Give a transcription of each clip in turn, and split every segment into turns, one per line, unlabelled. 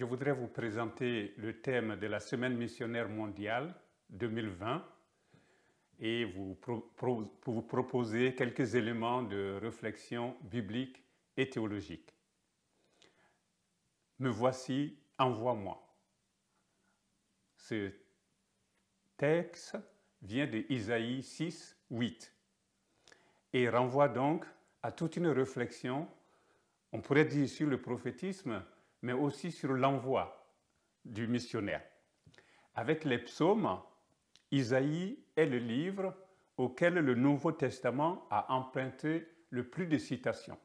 Je voudrais vous présenter le thème de la Semaine missionnaire mondiale 2020 et vous proposer quelques éléments de réflexion biblique et théologique. Me voici, envoie-moi. Ce texte vient de Isaïe 6, 8 et renvoie donc à toute une réflexion, on pourrait dire sur le prophétisme, mais aussi sur l'envoi du missionnaire. Avec les psaumes, Isaïe est le livre auquel le Nouveau Testament a emprunté le plus de citations.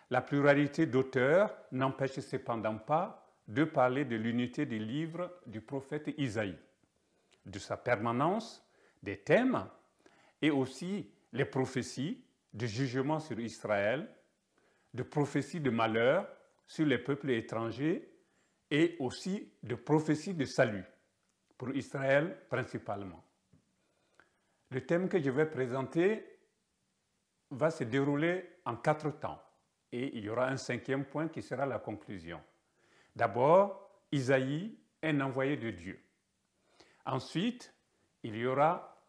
La pluralité d'auteurs n'empêche cependant pas de parler de l'unité des livres du prophète Isaïe, de sa permanence, des thèmes et aussi les prophéties de jugement sur Israël, de prophéties de malheur sur les peuples étrangers et aussi de prophéties de salut, pour Israël principalement. Le thème que je vais présenter va se dérouler en 4 temps et il y aura un 5e point qui sera la conclusion. D'abord, Isaïe, un envoyé de Dieu. Ensuite, il y aura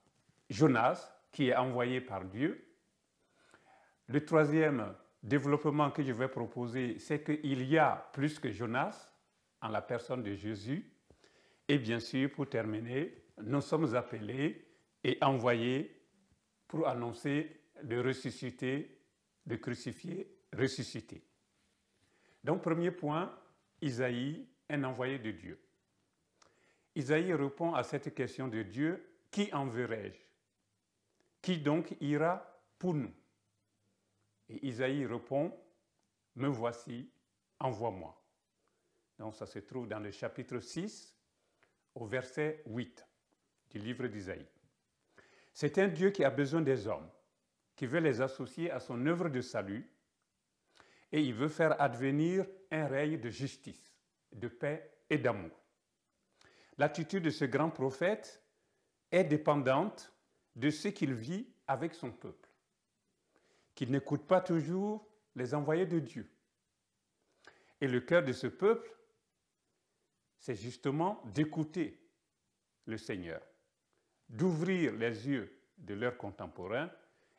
Jonas qui est envoyé par Dieu. Le 3e développement que je vais proposer, c'est qu'il y a plus que Jonas en la personne de Jésus. Et bien sûr, pour terminer, nous sommes appelés et envoyés pour annoncer le ressuscité, le crucifié, ressuscité. Donc, premier point, Isaïe, un envoyé de Dieu. Isaïe répond à cette question de Dieu, qui enverrai-je? Qui donc ira pour nous? Et Isaïe répond, me voici, envoie-moi. Donc ça se trouve dans le chapitre 6, au verset 8 du livre d'Isaïe. C'est un Dieu qui a besoin des hommes, qui veut les associer à son œuvre de salut, et il veut faire advenir un règne de justice, de paix et d'amour. L'attitude de ce grand prophète est dépendante de ce qu'il vit avec son peuple, qu'il n'écoute pas toujours les envoyés de Dieu. Et le cœur de ce peuple, c'est justement d'écouter le Seigneur, d'ouvrir les yeux de leurs contemporains.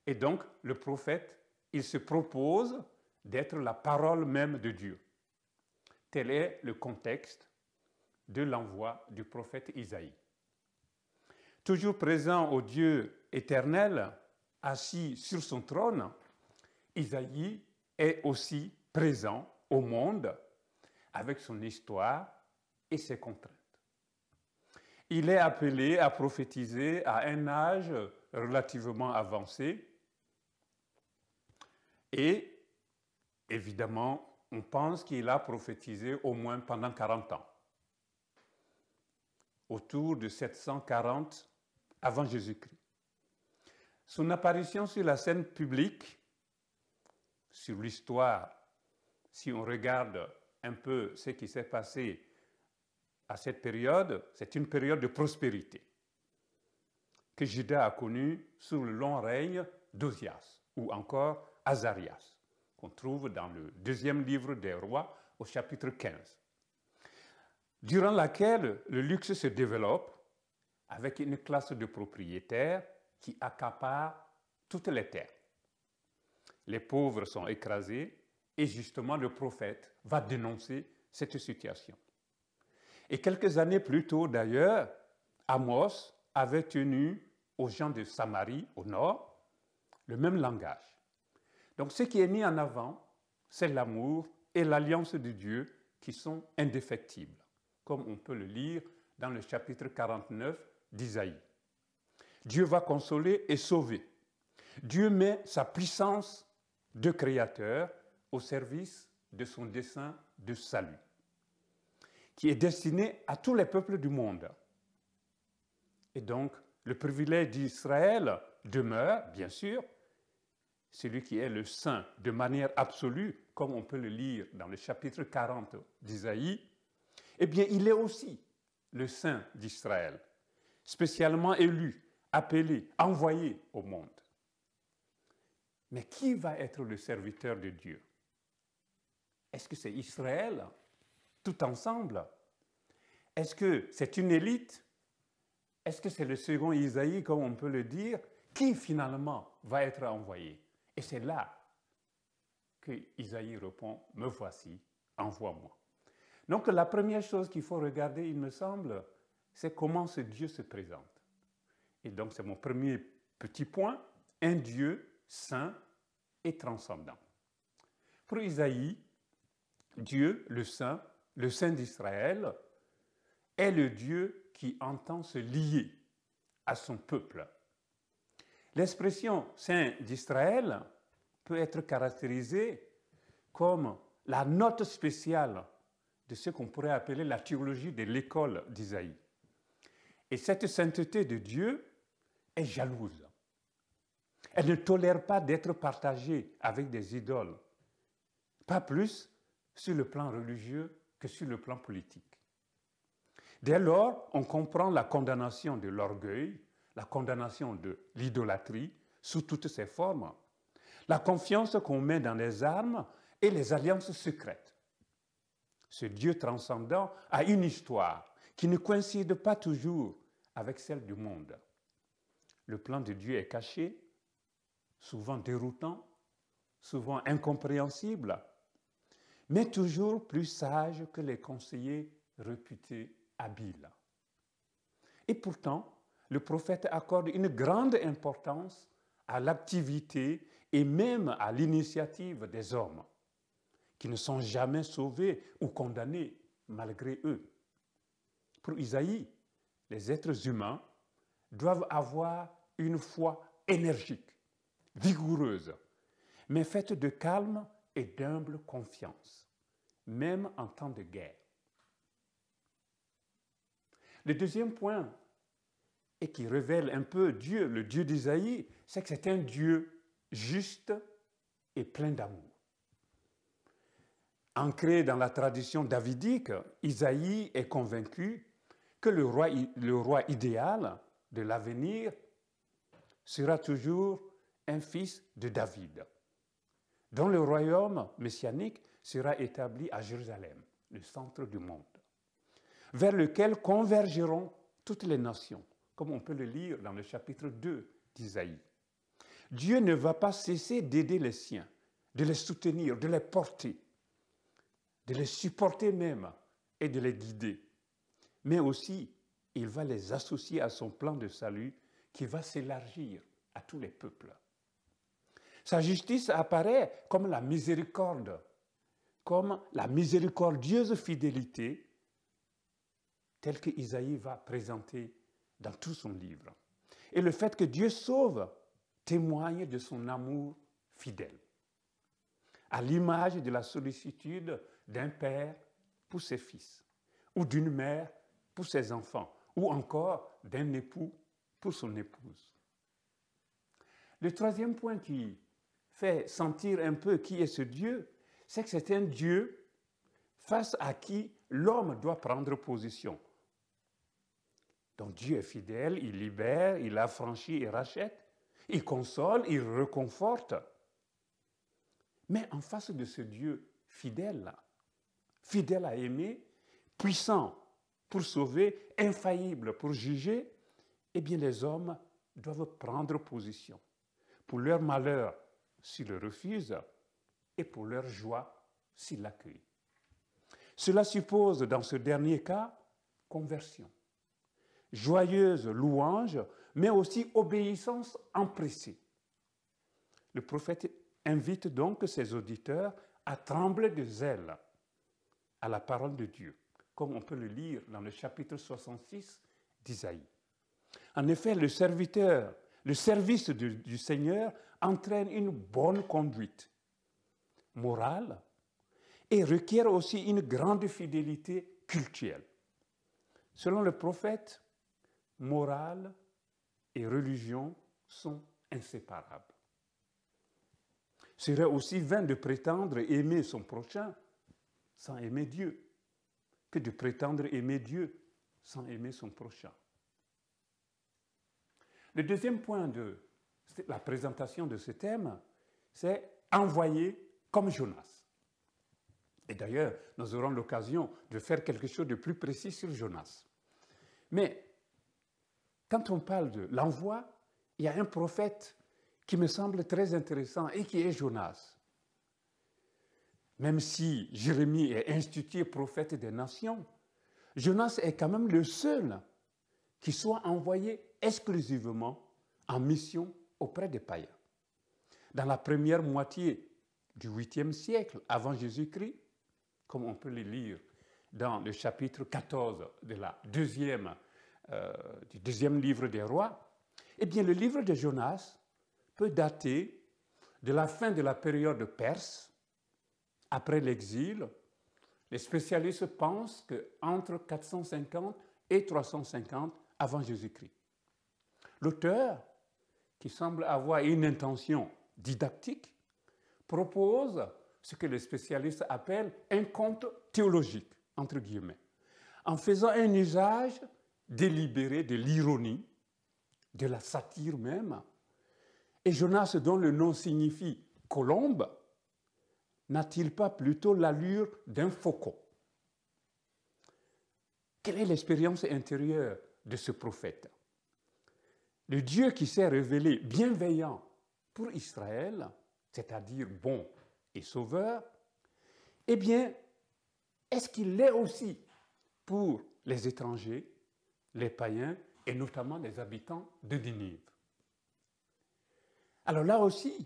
Et donc, le prophète, il se propose d'être la parole même de Dieu. Tel est le contexte de l'envoi du prophète Isaïe. Toujours présent au Dieu éternel, assis sur son trône, Isaïe est aussi présent au monde avec son histoire et ses contraintes. Il est appelé à prophétiser à un âge relativement avancé et évidemment, on pense qu'il a prophétisé au moins pendant 40 ans, autour de 740 avant Jésus-Christ. Son apparition sur la scène publique, sur l'histoire, si on regarde un peu ce qui s'est passé à cette période, c'est une période de prospérité que Juda a connue sous le long règne d'Ozias ou encore Azarias, qu'on trouve dans le 2e livre des rois au chapitre 15, durant laquelle le luxe se développe avec une classe de propriétaires qui accapare toutes les terres. Les pauvres sont écrasés et justement le prophète va dénoncer cette situation. Et quelques années plus tôt d'ailleurs, Amos avait tenu aux gens de Samarie, au nord, le même langage. Donc ce qui est mis en avant, c'est l'amour et l'alliance de Dieu qui sont indéfectibles, comme on peut le lire dans le chapitre 49 d'Isaïe. Dieu va consoler et sauver. Dieu met sa puissance de créateur au service de son dessein de salut, qui est destiné à tous les peuples du monde. Et donc, le privilège d'Israël demeure, bien sûr, celui qui est le saint de manière absolue, comme on peut le lire dans le chapitre 40 d'Isaïe, eh bien, il est aussi le saint d'Israël, spécialement élu, appelé, envoyé au monde. Mais qui va être le serviteur de Dieu? Est-ce que c'est Israël tout ensemble? Est-ce que c'est une élite? Est-ce que c'est le second Isaïe, comme on peut le dire, qui finalement va être envoyé? Et c'est là que Isaïe répond, me voici, envoie-moi. Donc la première chose qu'il faut regarder, il me semble, c'est comment ce Dieu se présente. Et donc c'est mon premier petit point, un Dieu saint et transcendant. Pour Isaïe, Dieu, le Saint d'Israël, est le Dieu qui entend se lier à son peuple. L'expression Saint d'Israël peut être caractérisée comme la note spéciale de ce qu'on pourrait appeler la théologie de l'école d'Isaïe. Et cette sainteté de Dieu est jalouse. Elle ne tolère pas d'être partagée avec des idoles, pas plus sur le plan religieux que sur le plan politique. Dès lors, on comprend la condamnation de l'orgueil, la condamnation de l'idolâtrie sous toutes ses formes, la confiance qu'on met dans les armes et les alliances secrètes. Ce Dieu transcendant a une histoire qui ne coïncide pas toujours avec celle du monde. Le plan de Dieu est caché, souvent déroutant, souvent incompréhensible, mais toujours plus sage que les conseillers réputés habiles. Et pourtant, le prophète accorde une grande importance à l'activité et même à l'initiative des hommes, qui ne sont jamais sauvés ou condamnés malgré eux. Pour Isaïe, les êtres humains doivent avoir une foi énergique, vigoureuse, mais faite de calme et d'humble confiance, même en temps de guerre. Le deuxième point, et qui révèle un peu Dieu, le Dieu d'Isaïe, c'est que c'est un Dieu juste et plein d'amour. Ancré dans la tradition davidique, Isaïe est convaincu que le roi idéal de l'avenir sera toujours un fils de David, dont le royaume messianique sera établi à Jérusalem, le centre du monde, vers lequel convergeront toutes les nations, comme on peut le lire dans le chapitre 2 d'Isaïe. Dieu ne va pas cesser d'aider les siens, de les soutenir, de les porter, de les supporter même et de les guider. Mais aussi, il va les associer à son plan de salut qui va s'élargir à tous les peuples. Sa justice apparaît comme la miséricorde, comme la miséricordieuse fidélité telle que Isaïe va présenter dans tout son livre. Et le fait que Dieu sauve témoigne de son amour fidèle, à l'image de la sollicitude d'un père pour ses fils, ou d'une mère pour ses enfants, ou encore d'un époux pour son épouse. Le troisième point qui fait sentir un peu qui est ce Dieu, c'est que c'est un Dieu face à qui l'homme doit prendre position. Donc Dieu est fidèle, il libère, il affranchit et rachète, il console, il réconforte. Mais en face de ce Dieu fidèle à aimer, puissant pour sauver, infaillible pour juger, eh bien les hommes doivent prendre position pour leur malheur s'ils le refusent et pour leur joie s'ils l'accueillent. Cela suppose, dans ce dernier cas, conversion, joyeuse louange, mais aussi obéissance empressée. Le prophète invite donc ses auditeurs à trembler de zèle à la parole de Dieu, comme on peut le lire dans le chapitre 66 d'Isaïe. En effet, le service du Seigneur entraîne une bonne conduite morale et requiert aussi une grande fidélité cultuelle. Selon le prophète, morale et religion sont inséparables. Il serait aussi vain de prétendre aimer son prochain sans aimer Dieu, que de prétendre aimer Dieu sans aimer son prochain. Le deuxième point de la présentation de ce thème, c'est envoyer comme Jonas. Et d'ailleurs, nous aurons l'occasion de faire quelque chose de plus précis sur Jonas. Mais quand on parle de l'envoi, il y a un prophète qui me semble très intéressant et qui est Jonas. Même si Jérémie est institué prophète des nations, Jonas est quand même le seul qui soit envoyé exclusivement en mission auprès des païens. Dans la première moitié du 8e siècle avant Jésus-Christ, comme on peut le lire dans le chapitre 14 de du deuxième livre des rois, eh bien le livre de Jonas peut dater de la fin de la période perse, après l'exil. Les spécialistes pensent qu'entre 450 et 350 avant Jésus-Christ. L'auteur, qui semble avoir une intention didactique, propose ce que les spécialistes appellent un conte théologique, entre guillemets, en faisant un usage délibéré de l'ironie, de la satire même. Et Jonas, dont le nom signifie colombe, n'a-t-il pas plutôt l'allure d'un faucon? Quelle est l'expérience intérieure de ce prophète? Le Dieu qui s'est révélé bienveillant pour Israël, c'est-à-dire bon et sauveur, eh bien, est-ce qu'il l'est aussi pour les étrangers, les païens et notamment les habitants de Ninive? Alors là aussi,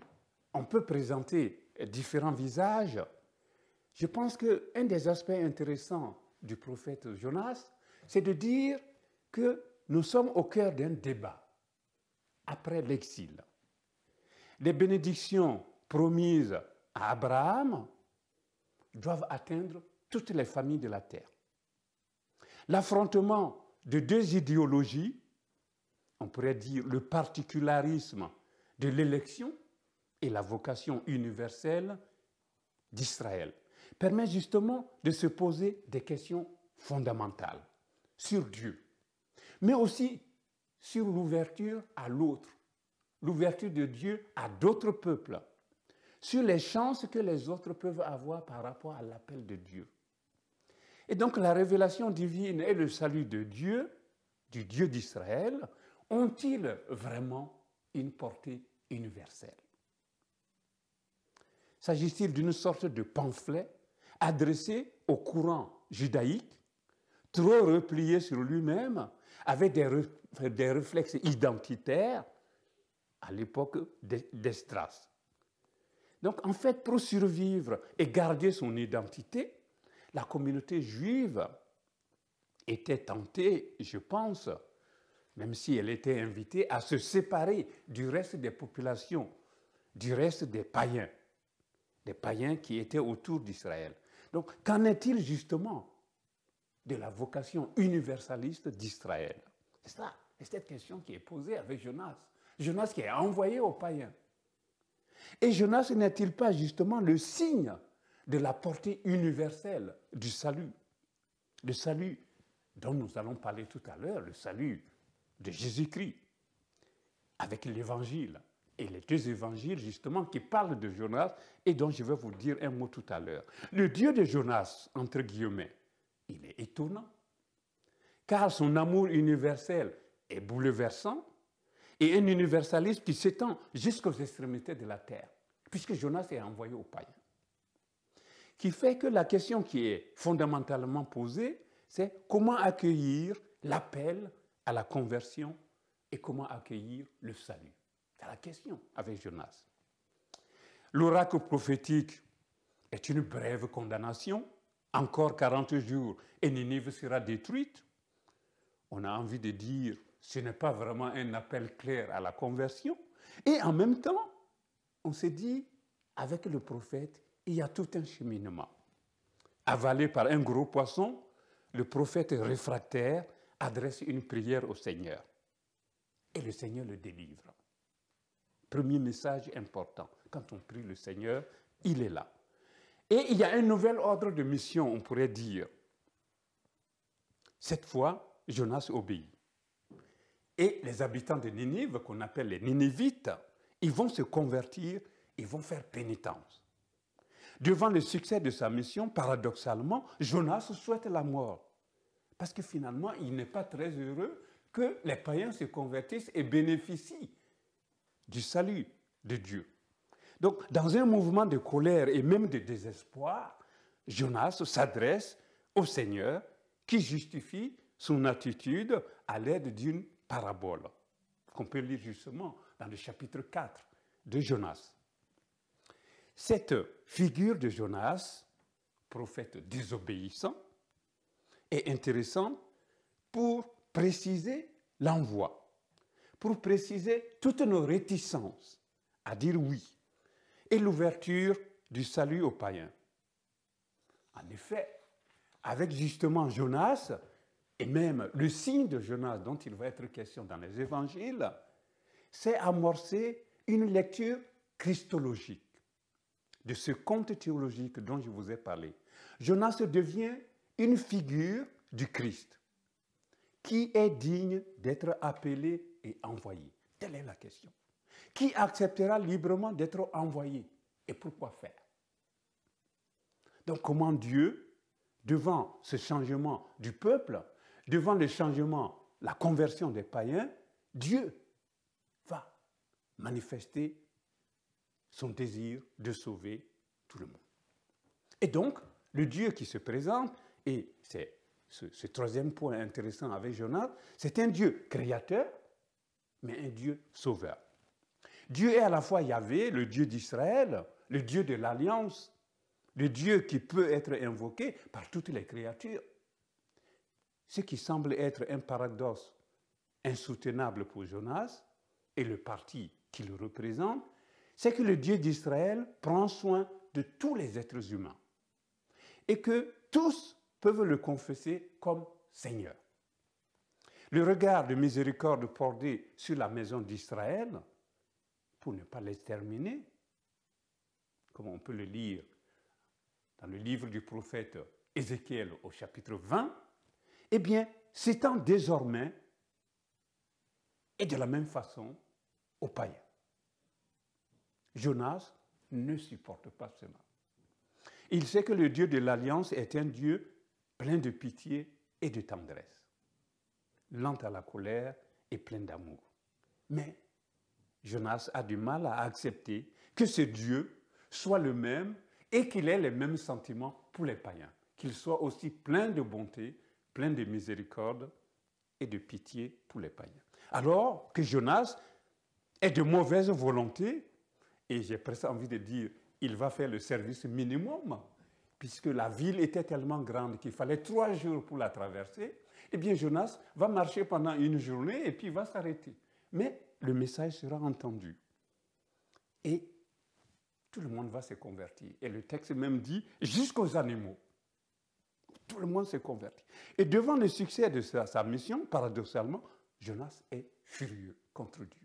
on peut présenter différents visages. Je pense qu'un des aspects intéressants du prophète Jonas, c'est de dire que nous sommes au cœur d'un débat après l'exil. Les bénédictions promises à Abraham doivent atteindre toutes les familles de la terre. L'affrontement de deux idéologies, on pourrait dire le particularisme de l'élection et la vocation universelle d'Israël, permet justement de se poser des questions fondamentales sur Dieu, mais aussi sur l'ouverture à l'autre, l'ouverture de Dieu à d'autres peuples, sur les chances que les autres peuvent avoir par rapport à l'appel de Dieu. Et donc la révélation divine et le salut de Dieu, du Dieu d'Israël, ont-ils vraiment une portée universelle? S'agit-il d'une sorte de pamphlet adressé au courant judaïque, trop replié sur lui-même, avec des réflexes identitaires à l'époque d'Esdras? Donc, en fait, pour survivre et garder son identité, la communauté juive était tentée, je pense, même si elle était invitée, à se séparer du reste des populations, du reste des païens qui étaient autour d'Israël. Donc, qu'en est-il justement de la vocation universaliste d'Israël? C'est ça, c'est cette question qui est posée avec Jonas. Jonas qui est envoyé aux païens. Et Jonas n'est-il pas justement le signe de la portée universelle du salut? Le salut dont nous allons parler tout à l'heure, le salut de Jésus-Christ, avec l'évangile. Et les deux évangiles, justement, qui parlent de Jonas et dont je vais vous dire un mot tout à l'heure. Le Dieu de Jonas, entre guillemets, il est étonnant, car son amour universel est bouleversant et un universalisme qui s'étend jusqu'aux extrémités de la terre, puisque Jonas est envoyé aux païens. Qui fait que la question qui est fondamentalement posée, c'est comment accueillir l'appel à la conversion et comment accueillir le salut. C'est la question avec Jonas. L'oracle prophétique est une brève condamnation. Encore 40 jours et Ninive sera détruite. On a envie de dire, ce n'est pas vraiment un appel clair à la conversion. Et en même temps, on se dit, avec le prophète, il y a tout un cheminement. Avalé par un gros poisson, le prophète réfractaire adresse une prière au Seigneur. Et le Seigneur le délivre. Premier message important. Quand on prie le Seigneur, il est là. Et il y a un nouvel ordre de mission, on pourrait dire. Cette fois, Jonas obéit. Et les habitants de Ninive, qu'on appelle les Ninivites, ils vont se convertir, ils vont faire pénitence. Devant le succès de sa mission, paradoxalement, Jonas souhaite la mort. Parce que finalement, il n'est pas très heureux que les païens se convertissent et bénéficient du salut de Dieu. Donc, dans un mouvement de colère et même de désespoir, Jonas s'adresse au Seigneur qui justifie son attitude à l'aide d'une parabole, qu'on peut lire justement dans le chapitre 4 de Jonas. Cette figure de Jonas, prophète désobéissant, est intéressante pour préciser l'envoi, pour préciser toutes nos réticences à dire oui et l'ouverture du salut aux païens. En effet, avec justement Jonas, et même le signe de Jonas dont il va être question dans les évangiles, c'est amorcer une lecture christologique de ce conte théologique dont je vous ai parlé. Jonas devient une figure du Christ qui est digne d'être appelé et envoyé. Telle est la question. Qui acceptera librement d'être envoyé et pourquoi faire? Donc comment Dieu, devant ce changement du peuple, devant le changement, la conversion des païens, Dieu va manifester son désir de sauver tout le monde. Et donc, le Dieu qui se présente, et c'est ce troisième point intéressant avec Jonas, c'est un Dieu créateur, mais un Dieu sauveur. Dieu est à la fois Yahvé, le Dieu d'Israël, le Dieu de l'Alliance, le Dieu qui peut être invoqué par toutes les créatures. Ce qui semble être un paradoxe insoutenable pour Jonas et le parti qu'il représente, c'est que le Dieu d'Israël prend soin de tous les êtres humains et que tous peuvent le confesser comme Seigneur. Le regard de miséricorde porté sur la maison d'Israël, pour ne pas l'exterminer, comme on peut le lire dans le livre du prophète Ézéchiel au chapitre 20, eh bien, s'étend désormais, et de la même façon, aux païens. Jonas ne supporte pas cela. Il sait que le Dieu de l'Alliance est un Dieu plein de pitié et de tendresse, lent à la colère et plein d'amour. Mais Jonas a du mal à accepter que ce Dieu soit le même et qu'il ait les mêmes sentiments pour les païens, qu'il soit aussi plein de bonté, plein de miséricorde et de pitié pour les païens. Alors que Jonas est de mauvaise volonté, et j'ai presque envie de dire, il va faire le service minimum, puisque la ville était tellement grande qu'il fallait 3 jours pour la traverser, eh bien Jonas va marcher pendant une journée et puis va s'arrêter. Mais le message sera entendu. Et tout le monde va se convertir. Et le texte même dit, jusqu'aux animaux. Tout le monde se convertit. Et devant le succès de sa mission, paradoxalement, Jonas est furieux contre Dieu.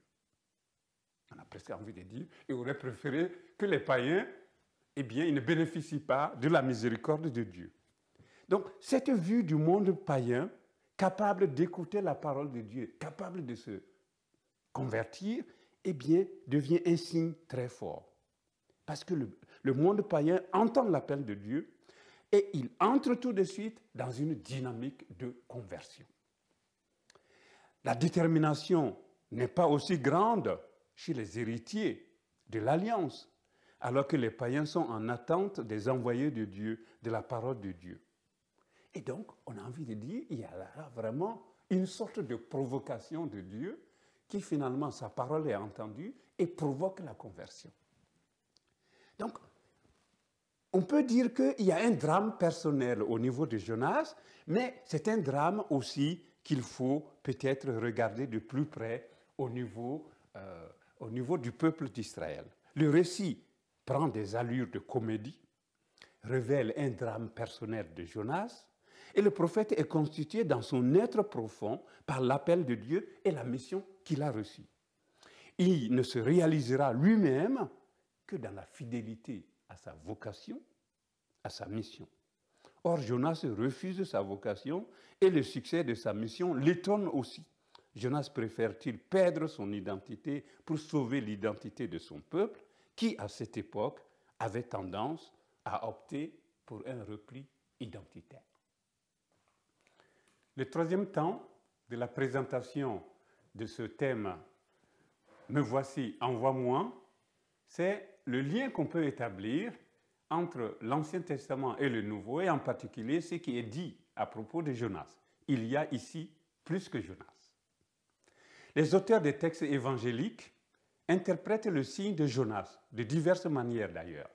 On a presque envie de dire, il aurait préféré que les païens, eh bien, ils ne bénéficient pas de la miséricorde de Dieu. Donc, cette vue du monde païen, capable d'écouter la parole de Dieu, capable de se convertir, eh bien, devient un signe très fort. Parce que le monde païen entend l'appel de Dieu et il entre tout de suite dans une dynamique de conversion. La détermination n'est pas aussi grande chez les héritiers de l'Alliance, alors que les païens sont en attente des envoyés de Dieu, de la parole de Dieu. Et donc, on a envie de dire, il y a là vraiment une sorte de provocation de Dieu qui finalement, sa parole est entendue et provoque la conversion. Donc, on peut dire qu'il y a un drame personnel au niveau de Jonas, mais c'est un drame aussi qu'il faut peut-être regarder de plus près au niveau du peuple d'Israël. Le récit prend des allures de comédie, révèle un drame personnel de Jonas, et le prophète est constitué dans son être profond par l'appel de Dieu et la mission qu'il a reçue. Il ne se réalisera lui-même que dans la fidélité à sa vocation, à sa mission. Or, Jonas refuse sa vocation et le succès de sa mission l'étonne aussi. Jonas préfère-t-il perdre son identité pour sauver l'identité de son peuple qui, à cette époque, avait tendance a opté pour un repli identitaire. Le troisième temps de la présentation de ce thème « Me voici, envoie-moi », c'est le lien qu'on peut établir entre l'Ancien Testament et le Nouveau, et en particulier ce qui est dit à propos de Jonas. Il y a ici plus que Jonas. Les auteurs des textes évangéliques interprètent le signe de Jonas, de diverses manières d'ailleurs.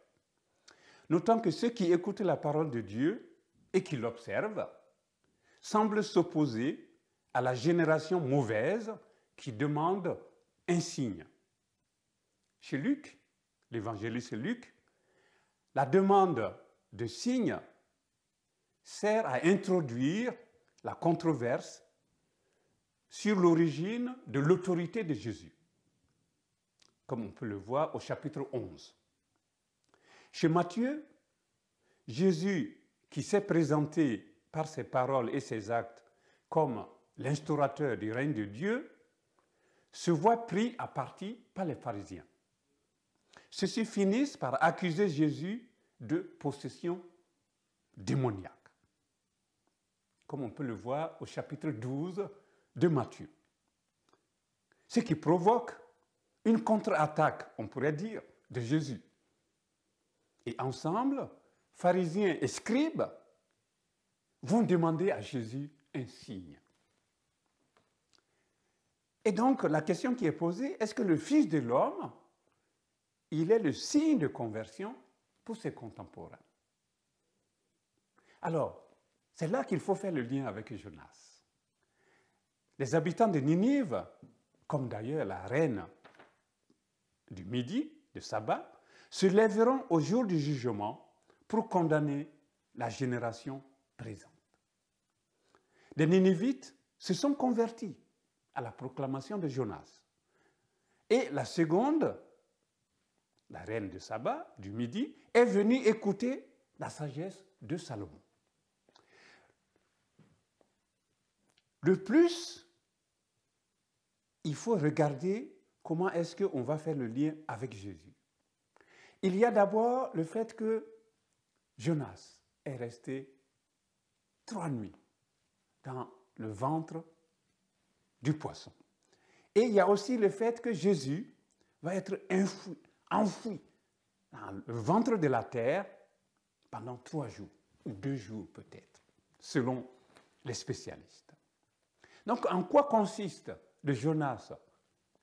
Notant que ceux qui écoutent la parole de Dieu et qui l'observent semblent s'opposer à la génération mauvaise qui demande un signe. Chez Luc, l'évangéliste Luc, la demande de signe sert à introduire la controverse sur l'origine de l'autorité de Jésus, comme on peut le voir au chapitre 11. Chez Matthieu, Jésus, qui s'est présenté par ses paroles et ses actes comme l'instaurateur du règne de Dieu, se voit pris à partie par les pharisiens. Ceux-ci finissent par accuser Jésus de possession démoniaque, comme on peut le voir au chapitre 12 de Matthieu. Ce qui provoque une contre-attaque, on pourrait dire, de Jésus. Et ensemble, pharisiens et scribes vont demander à Jésus un signe. Et donc, la question qui est posée, est-ce que le Fils de l'homme, il est le signe de conversion pour ses contemporains? Alors, c'est là qu'il faut faire le lien avec Jonas. Les habitants de Ninive, comme d'ailleurs la reine du Midi, de Saba, se lèveront au jour du jugement pour condamner la génération présente. Les Ninivites se sont convertis à la proclamation de Jonas. Et la seconde, la reine de Saba, du Midi, est venue écouter la sagesse de Salomon. De plus, il faut regarder comment est-ce qu'on va faire le lien avec Jésus. Il y a d'abord le fait que Jonas est resté 3 nuits dans le ventre du poisson. Et il y a aussi le fait que Jésus va être enfoui dans le ventre de la terre pendant 3 jours, ou 2 jours peut-être, selon les spécialistes. Donc, en quoi consiste le Jonas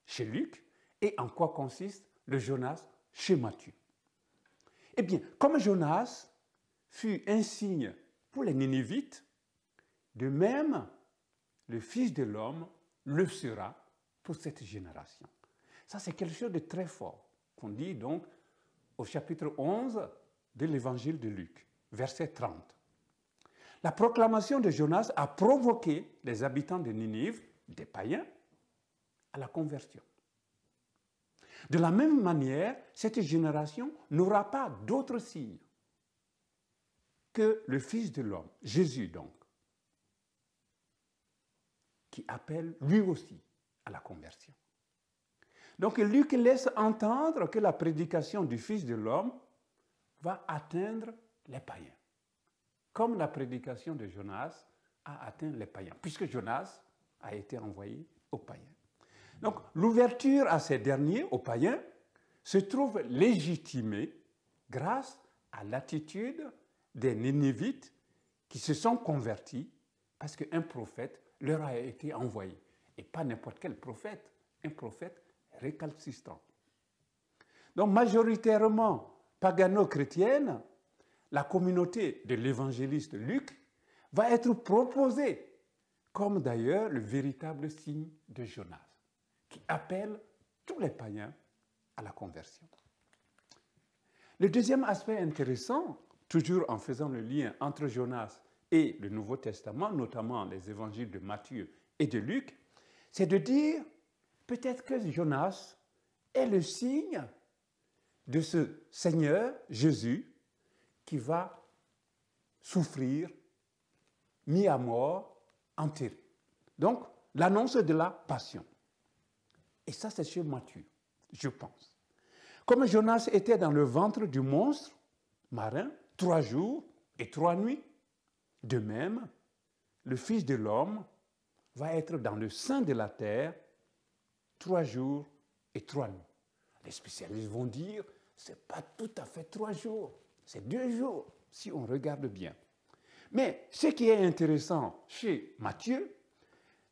chez Luc et en quoi consiste le Jonas chez Matthieu? Eh bien, comme Jonas fut un signe pour les Ninivites, de même, le Fils de l'homme le sera pour cette génération. Ça, c'est quelque chose de très fort qu'on dit donc au chapitre 11 de l'évangile de Luc, verset 30. La proclamation de Jonas a provoqué les habitants de Ninive, des païens, à la conversion. De la même manière, cette génération n'aura pas d'autre signe que le Fils de l'homme, Jésus donc, qui appelle lui aussi à la conversion. Donc Luc laisse entendre que la prédication du Fils de l'homme va atteindre les païens, comme la prédication de Jonas a atteint les païens, puisque Jonas a été envoyé aux païens. Donc l'ouverture à ces derniers, aux païens, se trouve légitimée grâce à l'attitude des Ninivites qui se sont convertis parce qu'un prophète leur a été envoyé. Et pas n'importe quel prophète, un prophète récalcitrant. Donc majoritairement pagano-chrétienne, la communauté de l'évangéliste Luc va être proposée comme d'ailleurs le véritable signe de Jonas, qui appelle tous les païens à la conversion. Le deuxième aspect intéressant, toujours en faisant le lien entre Jonas et le Nouveau Testament, notamment les évangiles de Matthieu et de Luc, c'est de dire peut-être que Jonas est le signe de ce Seigneur Jésus qui va souffrir, mis à mort, enterré. Donc, l'annonce de la passion. Et ça, c'est chez Matthieu, je pense. Comme Jonas était dans le ventre du monstre, marin 3 jours et 3 nuits. De même, le Fils de l'homme va être dans le sein de la terre 3 jours et 3 nuits. Les spécialistes vont dire, ce n'est pas tout à fait 3 jours, c'est 2 jours, si on regarde bien. Mais ce qui est intéressant chez Matthieu,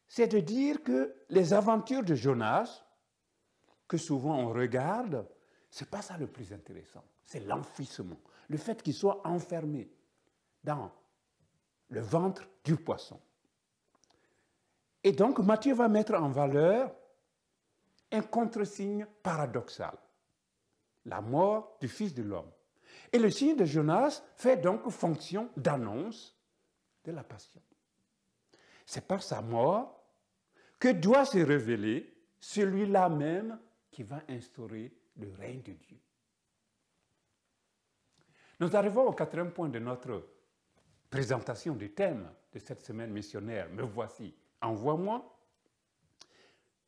c'est de dire que les aventures de Jonas, que souvent on regarde, ce n'est pas ça le plus intéressant, c'est l'enfouissement, le fait qu'il soit enfermé dans le ventre du poisson. Et donc Matthieu va mettre en valeur un contre-signe paradoxal, la mort du Fils de l'homme. Et le signe de Jonas fait donc fonction d'annonce de la passion. C'est par sa mort que doit se révéler celui-là même qui va instaurer le règne de Dieu. Nous arrivons au 4e point de notre présentation du thème de cette semaine missionnaire. Me voici, envoie-moi.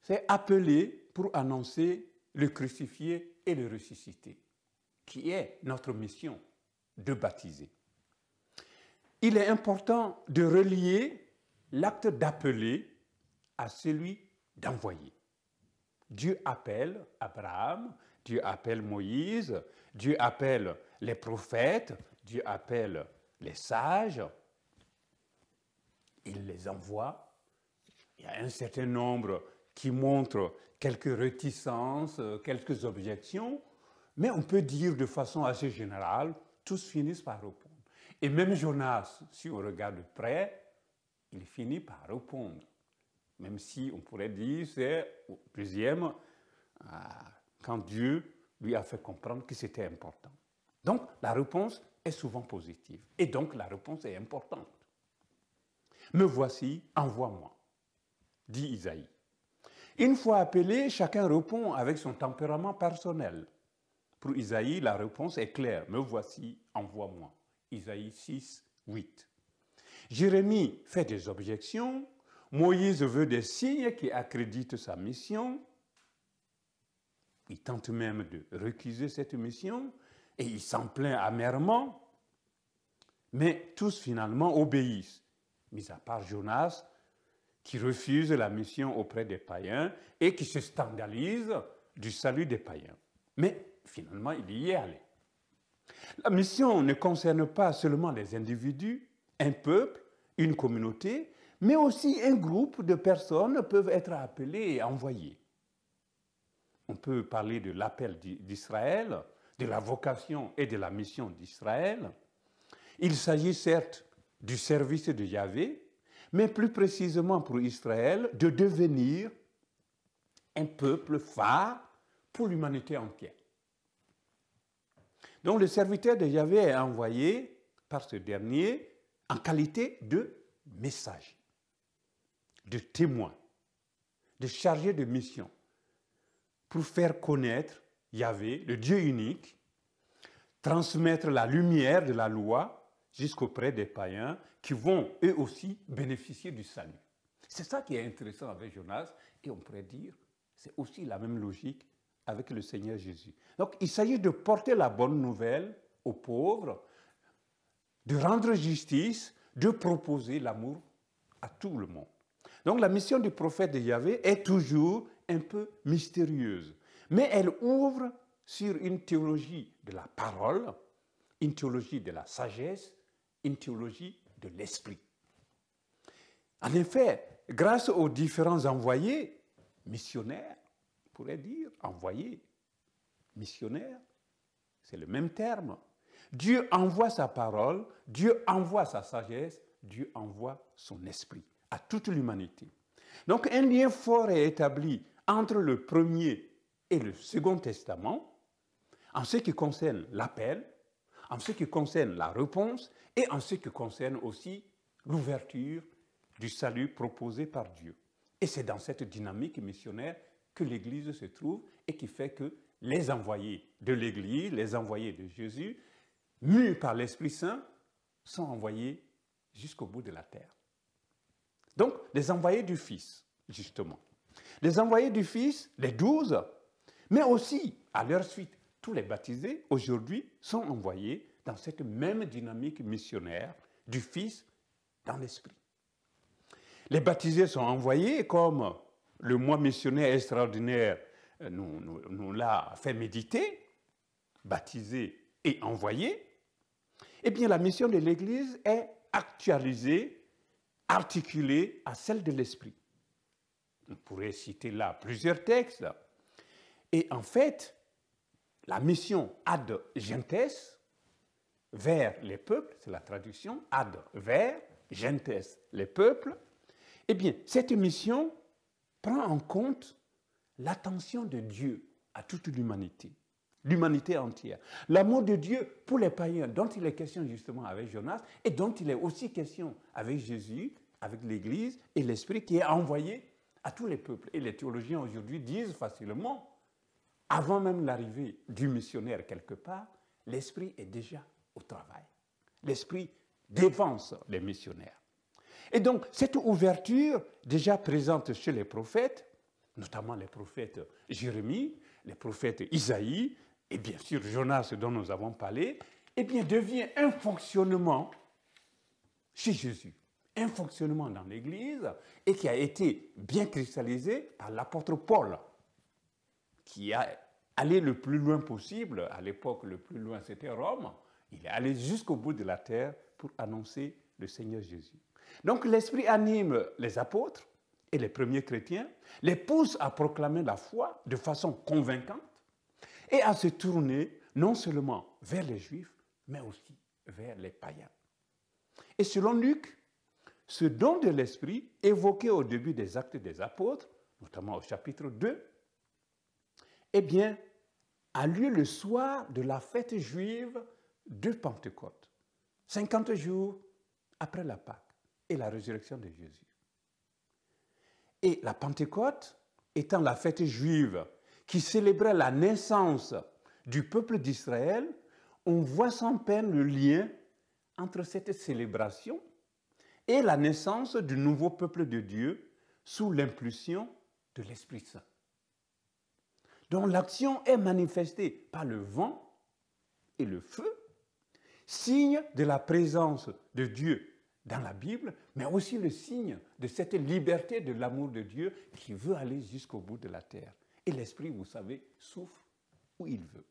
C'est appeler pour annoncer le crucifié et le ressuscité, qui est notre mission de baptiser. Il est important de relier l'acte d'appeler à celui d'envoyer. Dieu appelle Abraham, Dieu appelle Moïse, Dieu appelle les prophètes, Dieu appelle les sages. Il les envoie. Il y a un certain nombre qui montrent quelques réticences, quelques objections, mais on peut dire de façon assez générale, tous finissent par répondre. Et même Jonas, si on regarde de près, il finit par répondre. Même si on pourrait dire c'est au deuxième, quand Dieu lui a fait comprendre que c'était important. Donc la réponse est souvent positive. Et donc la réponse est importante. Me voici, envoie-moi, dit Isaïe. Une fois appelé, chacun répond avec son tempérament personnel. Pour Isaïe, la réponse est claire. Me voici, envoie-moi. Isaïe 6, 8. Jérémie fait des objections. Moïse veut des signes qui accréditent sa mission. Il tente même de récuser cette mission et il s'en plaint amèrement. Mais tous finalement obéissent, mis à part Jonas, qui refuse la mission auprès des païens et qui se scandalise du salut des païens. Mais finalement, il y est allé. La mission ne concerne pas seulement les individus, un peuple, une communauté, mais aussi un groupe de personnes peuvent être appelées et envoyées. On peut parler de l'appel d'Israël, de la vocation et de la mission d'Israël. Il s'agit certes du service de Yahvé, mais plus précisément pour Israël, de devenir un peuple phare pour l'humanité entière. Donc le serviteur de Yahvé est envoyé par ce dernier en qualité de messager, de témoin, de chargé de mission, pour faire connaître Yahvé, le Dieu unique, transmettre la lumière de la loi jusqu'auprès des païens qui vont eux aussi bénéficier du salut. C'est ça qui est intéressant avec Jonas et on pourrait dire c'est aussi la même logique avec le Seigneur Jésus. Donc il s'agit de porter la bonne nouvelle aux pauvres, de rendre justice, de proposer l'amour à tout le monde. Donc la mission du prophète de Yahvé est toujours un peu mystérieuse, mais elle ouvre sur une théologie de la parole, une théologie de la sagesse, une théologie de l'esprit. En effet, grâce aux différents envoyés, missionnaires, on pourrait dire envoyés, missionnaires, c'est le même terme. Dieu envoie sa parole, Dieu envoie sa sagesse, Dieu envoie son esprit à toute l'humanité. Donc un lien fort est établi entre le premier et le second testament, en ce qui concerne l'appel, en ce qui concerne la réponse et en ce qui concerne aussi l'ouverture du salut proposé par Dieu. Et c'est dans cette dynamique missionnaire que l'Église se trouve et qui fait que les envoyés de l'Église, les envoyés de Jésus, mus par l'Esprit Saint, sont envoyés jusqu'au bout de la terre. Donc, les envoyés du Fils, justement. Les envoyés du Fils, les 12, mais aussi, à leur suite, tous les baptisés, aujourd'hui, sont envoyés dans cette même dynamique missionnaire du Fils dans l'Esprit. Les baptisés sont envoyés comme le mois missionnaire extraordinaire nous l'a fait méditer, baptisés et envoyés. Eh bien, la mission de l'Église est actualisée, articulée à celle de l'Esprit. On pourrait citer là plusieurs textes. Et en fait, la mission ad gentes, vers les peuples, c'est la traduction, ad vers, gentes, les peuples, eh bien, cette mission prend en compte l'attention de Dieu à toute l'humanité entière. L'amour de Dieu pour les païens, dont il est question justement avec Jonas, et dont il est aussi question avec Jésus, avec l'Église et l'Esprit qui est envoyé à tous les peuples. Et les théologiens aujourd'hui disent facilement, avant même l'arrivée du missionnaire quelque part, l'Esprit est déjà au travail. L'Esprit dévance les missionnaires. Et donc, cette ouverture déjà présente chez les prophètes, notamment les prophètes Jérémie, les prophètes Isaïe, et bien sûr Jonas dont nous avons parlé, eh bien, devient un fonctionnement chez Jésus, un fonctionnement dans l'Église, et qui a été bien cristallisé par l'apôtre Paul, qui a allé le plus loin possible. À l'époque, le plus loin, c'était Rome. Il est allé jusqu'au bout de la terre pour annoncer le Seigneur Jésus. Donc l'Esprit anime les apôtres et les premiers chrétiens, les pousse à proclamer la foi de façon convaincante et à se tourner non seulement vers les Juifs, mais aussi vers les païens. Et selon Luc, ce don de l'Esprit, évoqué au début des Actes des Apôtres, notamment au chapitre 2, eh bien, a lieu le soir de la fête juive de Pentecôte, 50 jours après la Pâque et la résurrection de Jésus. Et la Pentecôte étant la fête juive qui célébrait la naissance du peuple d'Israël, on voit sans peine le lien entre cette célébration et la naissance du nouveau peuple de Dieu sous l'impulsion de l'Esprit Saint, dont l'action est manifestée par le vent et le feu, signe de la présence de Dieu dans la Bible, mais aussi le signe de cette liberté de l'amour de Dieu qui veut aller jusqu'au bout de la terre. Et l'Esprit, vous savez, souffle où il veut.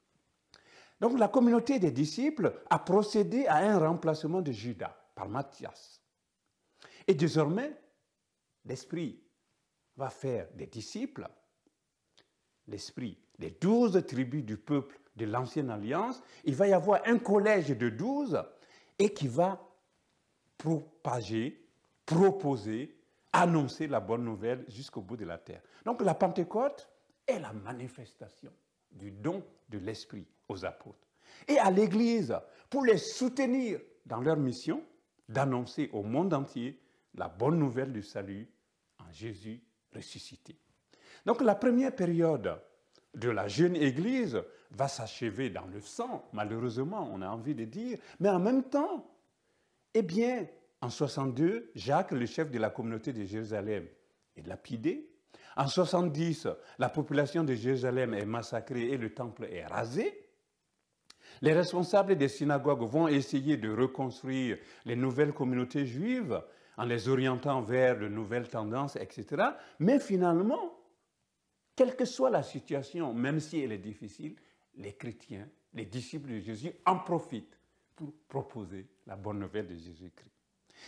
Donc la communauté des disciples a procédé à un remplacement de Judas par Matthias. Et désormais, l'Esprit va faire des disciples, l'Esprit, les 12 tribus du peuple de l'Ancienne Alliance, il va y avoir un collège de 12 et qui va propager, proposer, annoncer la bonne nouvelle jusqu'au bout de la terre. Donc la Pentecôte est la manifestation du don de l'Esprit aux apôtres. Et à l'Église, pour les soutenir dans leur mission d'annoncer au monde entier la bonne nouvelle du salut en Jésus ressuscité. Donc la première période de la jeune Église va s'achever dans le sang, malheureusement, on a envie de dire, mais en même temps, eh bien, en 62, Jacques, le chef de la communauté de Jérusalem, est lapidé. En 70, la population de Jérusalem est massacrée et le temple est rasé. Les responsables des synagogues vont essayer de reconstruire les nouvelles communautés juives en les orientant vers de nouvelles tendances, etc. Mais finalement, quelle que soit la situation, même si elle est difficile, les chrétiens, les disciples de Jésus en profitent pour proposer la bonne nouvelle de Jésus-Christ.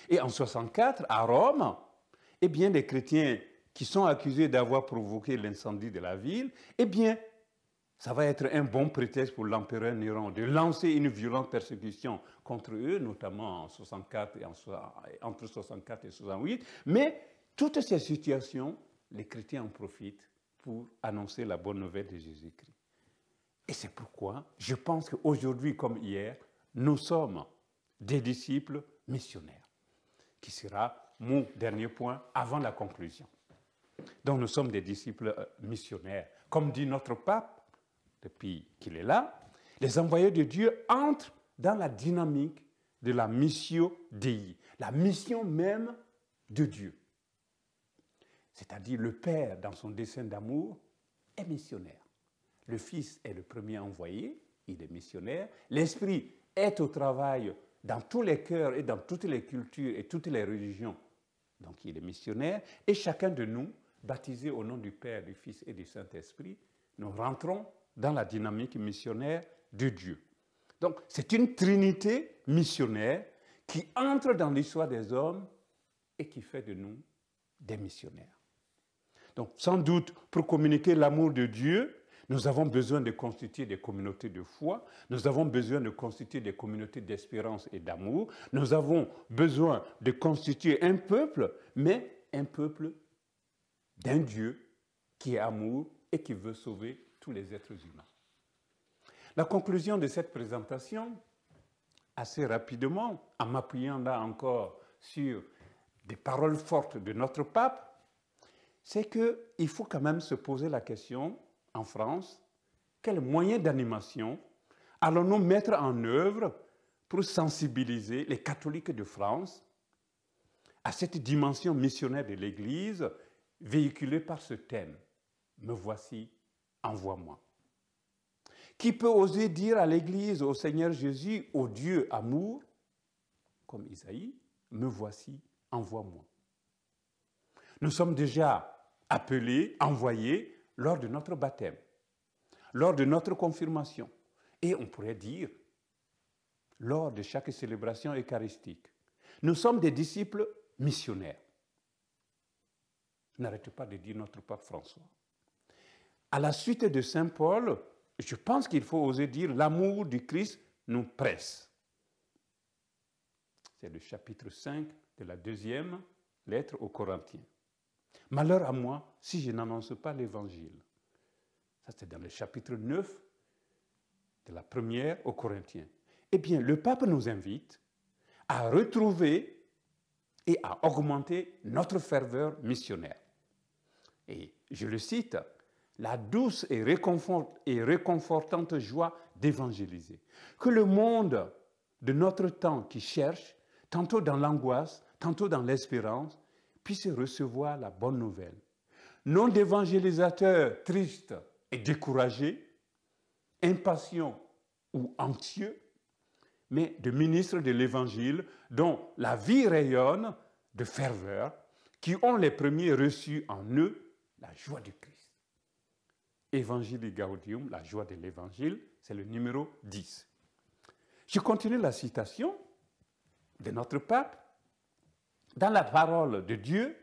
Et en 64, à Rome, eh bien, les chrétiens qui sont accusés d'avoir provoqué l'incendie de la ville, eh bien, ça va être un bon prétexte pour l'empereur Néron de lancer une violente persécution contre eux, notamment en 64 et entre 64 et 68. Mais toutes ces situations, les chrétiens en profitent pour annoncer la bonne nouvelle de Jésus-Christ. Et c'est pourquoi je pense qu'aujourd'hui comme hier, nous sommes des disciples missionnaires, qui sera mon dernier point avant la conclusion. Donc nous sommes des disciples missionnaires. Comme dit notre pape, depuis qu'il est là, les envoyés de Dieu entrent dans la dynamique de la missio Dei, la mission même de Dieu. C'est-à-dire le Père, dans son dessein d'amour, est missionnaire. Le Fils est le premier envoyé, il est missionnaire. L'Esprit est au travail dans tous les cœurs et dans toutes les cultures et toutes les religions. Donc il est missionnaire. Et chacun de nous, baptisé au nom du Père, du Fils et du Saint-Esprit, nous rentrons dans la dynamique missionnaire de Dieu. Donc c'est une trinité missionnaire qui entre dans l'histoire des hommes et qui fait de nous des missionnaires. Donc sans doute, pour communiquer l'amour de Dieu, nous avons besoin de constituer des communautés de foi, nous avons besoin de constituer des communautés d'espérance et d'amour, nous avons besoin de constituer un peuple, mais un peuple d'un Dieu qui est amour et qui veut sauver tous les êtres humains. La conclusion de cette présentation, assez rapidement, en m'appuyant là encore sur des paroles fortes de notre pape, c'est qu'il faut quand même se poser la question, en France, quels moyens d'animation allons-nous mettre en œuvre pour sensibiliser les catholiques de France à cette dimension missionnaire de l'Église véhiculée par ce thème « Me voici, envoie-moi ». Qui peut oser dire à l'Église, au Seigneur Jésus, au Dieu amour, comme Isaïe, « Me voici, envoie-moi ». Nous sommes déjà appelés, envoyés lors de notre baptême, lors de notre confirmation, et on pourrait dire lors de chaque célébration eucharistique. Nous sommes des disciples missionnaires. Je n'arrête pas de dire notre pape François. À la suite de Saint Paul, je pense qu'il faut oser dire l'amour du Christ nous presse. C'est le chapitre 5 de la deuxième lettre aux Corinthiens. Malheur à moi si je n'annonce pas l'évangile. Ça, c'est dans le chapitre 9 de la première aux Corinthiens. Eh bien, le pape nous invite à retrouver et à augmenter notre ferveur missionnaire. Et je le cite, « La douce et réconfortante joie d'évangéliser. » Que le monde de notre temps qui cherche, tantôt dans l'angoisse, tantôt dans l'espérance, puisse recevoir la bonne nouvelle. Non d'évangélisateurs tristes et découragés, impatients ou anxieux, mais de ministres de l'Évangile dont la vie rayonne de ferveur, qui ont les premiers reçus en eux la joie du Christ. Evangelii Gaudium, la joie de l'Évangile, c'est le numéro 10. Je continue la citation de notre pape. Dans la parole de Dieu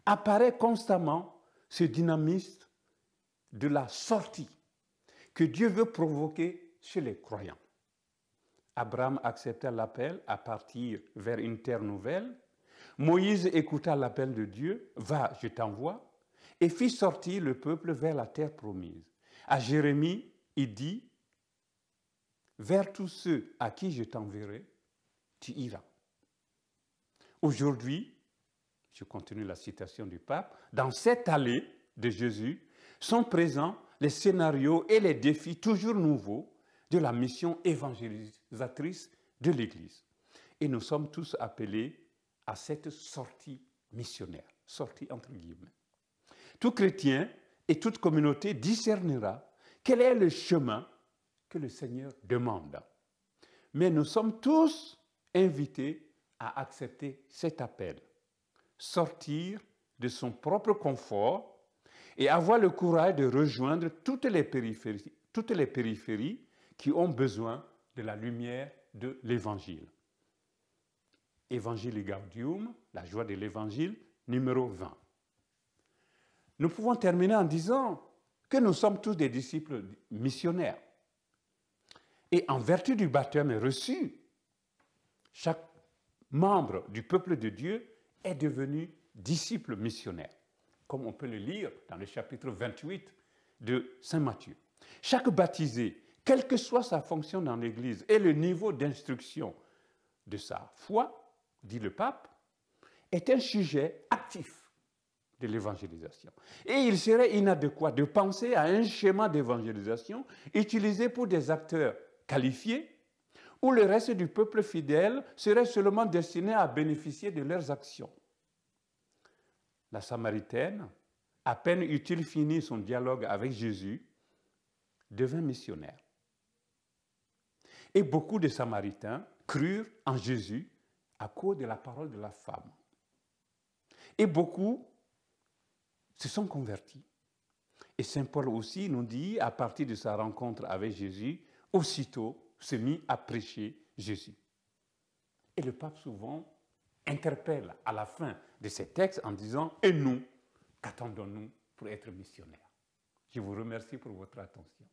apparaît constamment ce dynamisme de la sortie que Dieu veut provoquer chez les croyants. Abraham accepta l'appel à partir vers une terre nouvelle. Moïse écouta l'appel de Dieu, « Va, je t'envoie », et fit sortir le peuple vers la terre promise. À Jérémie, il dit, « Vers tous ceux à qui je t'enverrai, tu iras. » Aujourd'hui, je continue la citation du pape, dans cette allée de Jésus sont présents les scénarios et les défis toujours nouveaux de la mission évangélisatrice de l'Église. Et nous sommes tous appelés à cette sortie missionnaire, sortie entre guillemets. Tout chrétien et toute communauté discernera quel est le chemin que le Seigneur demande. Mais nous sommes tous invités à accepter cet appel, sortir de son propre confort et avoir le courage de rejoindre toutes les périphéries qui ont besoin de la lumière de l'Évangile. Evangelii Gaudium, la joie de l'Évangile, numéro 20. Nous pouvons terminer en disant que nous sommes tous des disciples missionnaires. Et en vertu du baptême reçu, chaque membre du peuple de Dieu est devenu disciple missionnaire, comme on peut le lire dans le chapitre 28 de Saint Matthieu. Chaque baptisé, quelle que soit sa fonction dans l'Église et le niveau d'instruction de sa foi, dit le pape, est un sujet actif de l'évangélisation. Et il serait inadéquat de penser à un schéma d'évangélisation utilisé pour des acteurs qualifiés, où le reste du peuple fidèle serait seulement destiné à bénéficier de leurs actions. La Samaritaine, à peine eut-il fini son dialogue avec Jésus, devint missionnaire. Et beaucoup de Samaritains crurent en Jésus à cause de la parole de la femme. Et beaucoup se sont convertis. Et Saint Paul aussi nous dit, à partir de sa rencontre avec Jésus, aussitôt se mit à prêcher Jésus. Et le pape souvent interpelle à la fin de ces textes en disant « Et nous, qu'attendons-nous pour être missionnaires ?» Je vous remercie pour votre attention.